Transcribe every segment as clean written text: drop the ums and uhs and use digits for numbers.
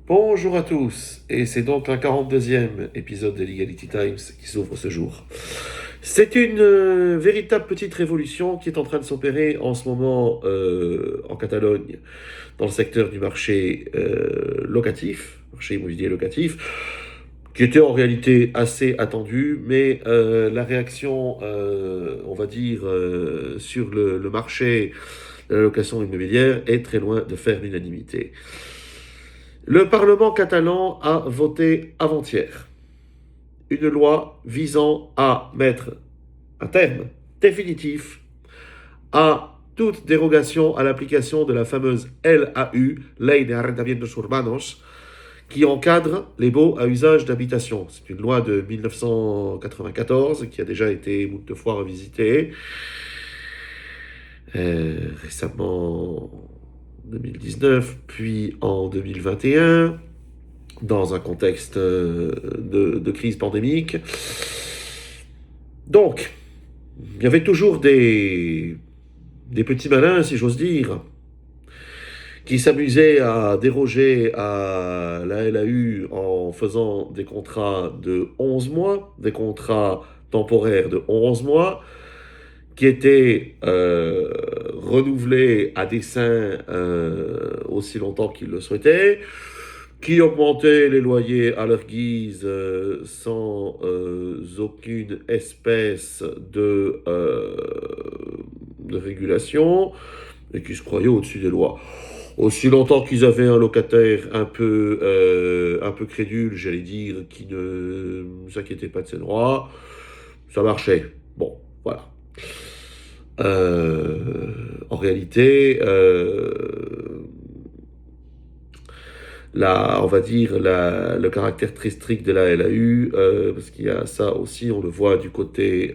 Bonjour à tous, et c'est donc un 42e épisode de Legality Times qui s'ouvre ce jour. C'est une véritable petite révolution qui est en train de s'opérer en ce moment en Catalogne, dans le secteur du marché locatif, marché immobilier locatif, qui était en réalité assez attendu, mais la réaction, on va dire, sur le marché de la location immobilière est très loin de faire l'unanimité. Le Parlement catalan a voté avant-hier une loi visant à mettre un terme définitif à toute dérogation à l'application de la fameuse LAU, Ley de Arrendamientos Urbanos, qui encadre les baux à usage d'habitation. C'est une loi de 1994 qui a déjà été moult de fois revisitée. Récemment en 2019, puis en 2021. Dans un contexte de crise pandémique. Donc, il y avait toujours des petits malins, si j'ose dire, qui s'amusaient à déroger à la LAU en faisant des contrats de 11 mois, des contrats temporaires de 11 mois, qui étaient renouvelés à dessein aussi longtemps qu'ils le souhaitaient, qui augmentaient les loyers à leur guise sans aucune espèce de régulation, et qui se croyaient au-dessus des lois. Aussi longtemps qu'ils avaient un locataire un peu crédule, j'allais dire, qui ne s'inquiétait pas de ses droits, ça marchait. Bon, voilà. En réalité, on va dire, le caractère très strict de la LAU, parce qu'il y a ça aussi, on le voit du côté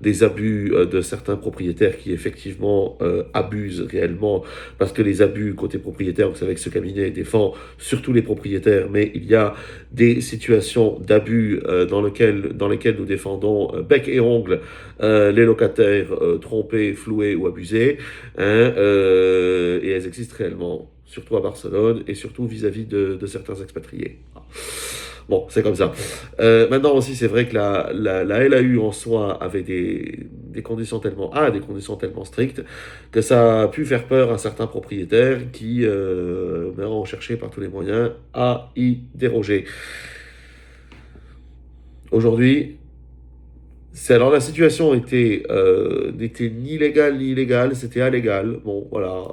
des abus de certains propriétaires qui effectivement abusent réellement, parce que les abus côté propriétaire, vous savez que ce cabinet défend surtout les propriétaires, mais il y a des situations d'abus dans lesquelles nous défendons bec et ongle les locataires trompés, floués ou abusés, hein, et elles existent réellement, surtout à Barcelone, et surtout vis-à-vis de certains expatriés. Bon, c'est comme ça. Maintenant aussi, c'est vrai que la LAU en soi avait des conditions tellement strictes que ça a pu faire peur à certains propriétaires qui ont cherché par tous les moyens à y déroger. Aujourd'hui, alors la situation n'était ni légale ni illégale, c'était illégal. Bon, voilà,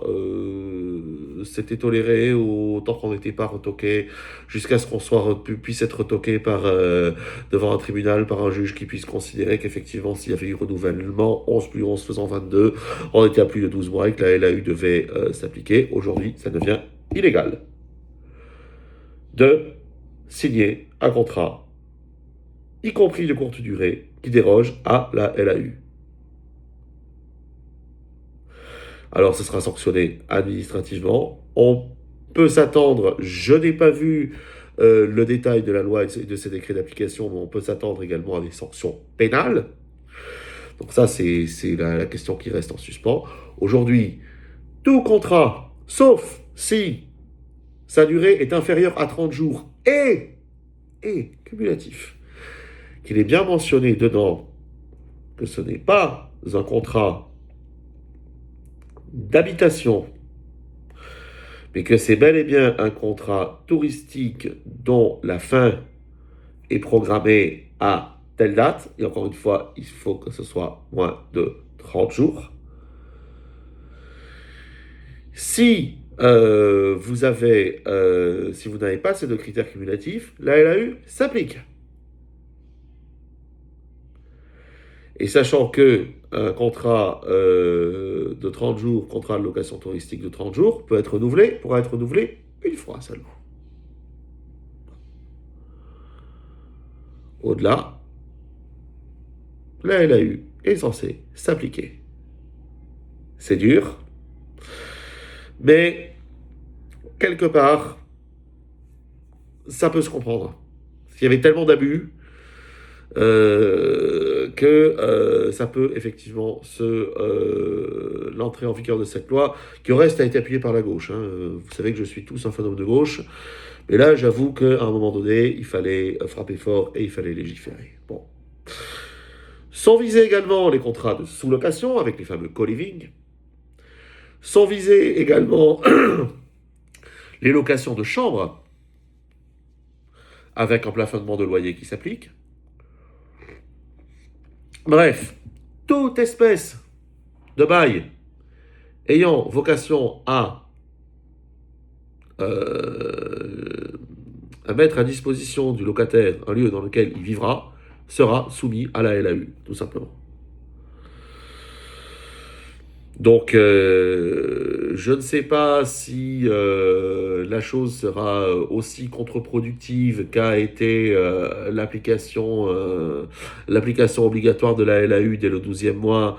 c'était toléré autant qu'on n'était pas retoqué, jusqu'à ce qu'on puisse être retoqué devant un tribunal par un juge qui puisse considérer qu'effectivement, s'il y avait eu renouvellement, 11 plus 11 faisant 22, on était à plus de 12 mois et que la LAU devait s'appliquer. Aujourd'hui, ça devient illégal de signer un contrat, y compris de courte durée, qui déroge à la LAU. Alors ce sera sanctionné administrativement. On peut s'attendre, je n'ai pas vu le détail de la loi et de ses décrets d'application, mais on peut s'attendre également à des sanctions pénales. Donc ça, c'est la question qui reste en suspens. Aujourd'hui, tout contrat, sauf si sa durée est inférieure à 30 jours et cumulatif, qu'il est bien mentionné dedans que ce n'est pas un contrat d'habitation, mais que c'est bel et bien un contrat touristique dont la fin est programmée à telle date, et encore une fois, il faut que ce soit moins de 30 jours. Si si vous n'avez pas ces deux critères cumulatifs, la LAU s'applique. Et sachant que un contrat de 30 jours, contrat de location touristique de 30 jours, pourra être renouvelé une fois seulement. Au-delà, la LAU est censée s'appliquer. C'est dur, mais quelque part, ça peut se comprendre. Parce qu'il y avait tellement d'abus que ça peut effectivement l'entrée en vigueur de cette loi, qui au reste a été appuyée par la gauche. Hein. Vous savez que je suis tous un fantôme de gauche, mais là j'avoue qu'à un moment donné, il fallait frapper fort et il fallait légiférer. Bon. Sont visés également les contrats de sous-location avec les fameux co-living. Sont visés également les locations de chambres avec un plafonnement de loyer qui s'applique. Bref, toute espèce de bail ayant vocation à mettre à disposition du locataire un lieu dans lequel il vivra sera soumis à la LAU, tout simplement. Donc, je ne sais pas si la chose sera aussi contre-productive qu'a été l'application obligatoire de la LAU dès le 12e mois,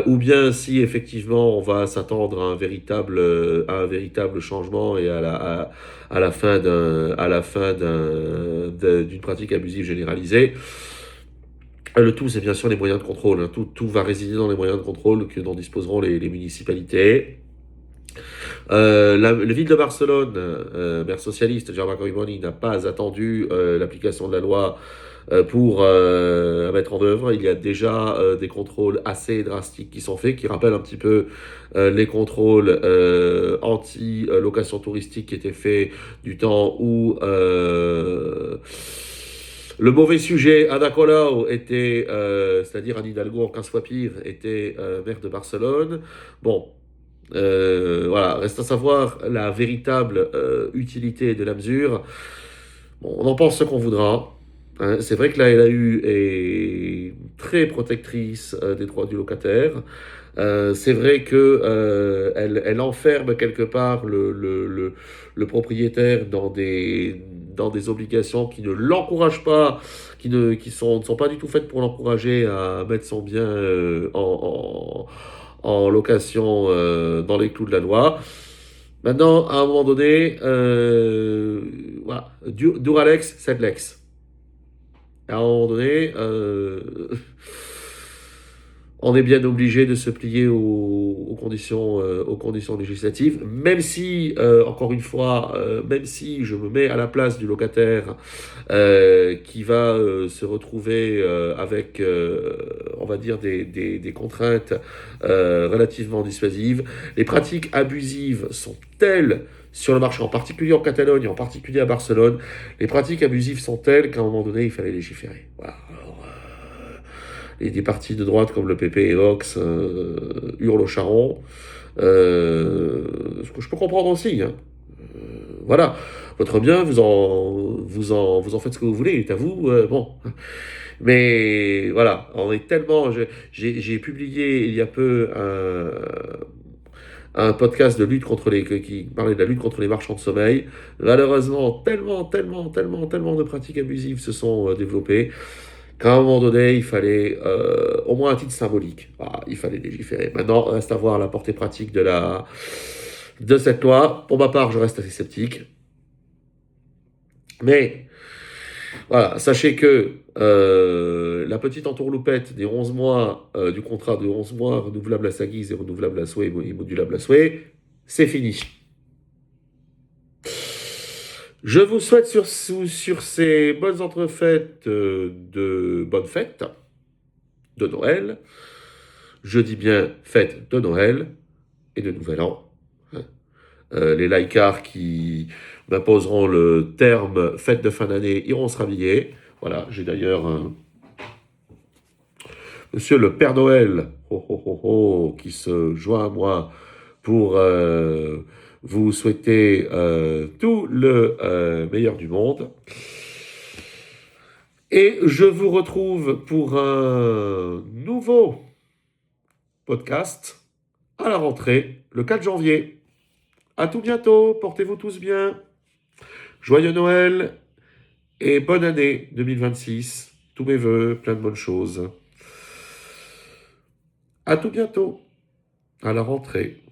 ou bien si effectivement on va s'attendre à un véritable changement et à la fin d'une pratique abusive généralisée. Le tout, c'est bien sûr les moyens de contrôle. Hein. Tout va résider dans les moyens de contrôle dont disposeront les municipalités. La ville de Barcelone, maire socialiste, Jaume Collboni, n'a pas attendu l'application de la loi pour mettre en œuvre. Il y a déjà des contrôles assez drastiques qui sont faits, qui rappellent un petit peu les contrôles anti-location touristique qui étaient faits du temps où le mauvais sujet, Ada Colau, était, c'est-à-dire Anne Hidalgo, en 15 fois pire, était maire de Barcelone. Bon, voilà, reste à savoir la véritable utilité de la mesure. Bon, on en pense ce qu'on voudra. Hein. C'est vrai que la LAU est très protectrice des droits du locataire. C'est vrai que elle enferme quelque part le propriétaire dans des obligations qui ne l'encouragent pas, ne sont pas du tout faites pour l'encourager à mettre son bien en location dans les clous de la loi. Maintenant, à un moment donné, voilà, Duralex, c'est Lex. À un moment donné, on est bien obligé de se plier aux conditions législatives, même si, encore une fois, même si je me mets à la place du locataire qui va se retrouver avec, on va dire, des contraintes relativement dissuasives. Les pratiques abusives sont telles sur le marché, en particulier en Catalogne et en particulier à Barcelone. Les pratiques abusives sont telles qu'à un moment donné, il fallait légiférer. Voilà. Alors, et des partis de droite comme le PP et Vox hurlent au charron. Ce que je peux comprendre aussi. Hein. Voilà. Votre bien, vous en faites ce que vous voulez, il est à vous. Bon. Mais voilà, on est tellement. J'ai publié il y a peu un podcast de lutte qui parlait de la lutte contre les marchands de sommeil. Malheureusement, tellement de pratiques abusives se sont développées qu'à un moment donné, il fallait au moins un titre symbolique. Ah, il fallait légiférer. Maintenant, reste à voir la portée pratique de cette loi. Pour ma part, je reste assez sceptique. Mais voilà, sachez que la petite entourloupette des 11 mois, du contrat de 11 mois renouvelable à sa guise et renouvelable à souhait et modulable à souhait, c'est fini. Je vous souhaite sur ces bonnes entrefaites de bonnes fêtes de Noël. Je dis bien fête de Noël et de Nouvel An. Les laïcards qui m'imposeront le terme fête de fin d'année iront se rhabiller. Voilà, j'ai d'ailleurs Monsieur le Père Noël qui se joint à moi pour vous souhaiter tout le meilleur du monde. Et je vous retrouve pour un nouveau podcast à la rentrée, le 4 janvier. À tout bientôt, portez-vous tous bien. Joyeux Noël et bonne année 2026. Tous mes voeux, plein de bonnes choses. À tout bientôt, à la rentrée.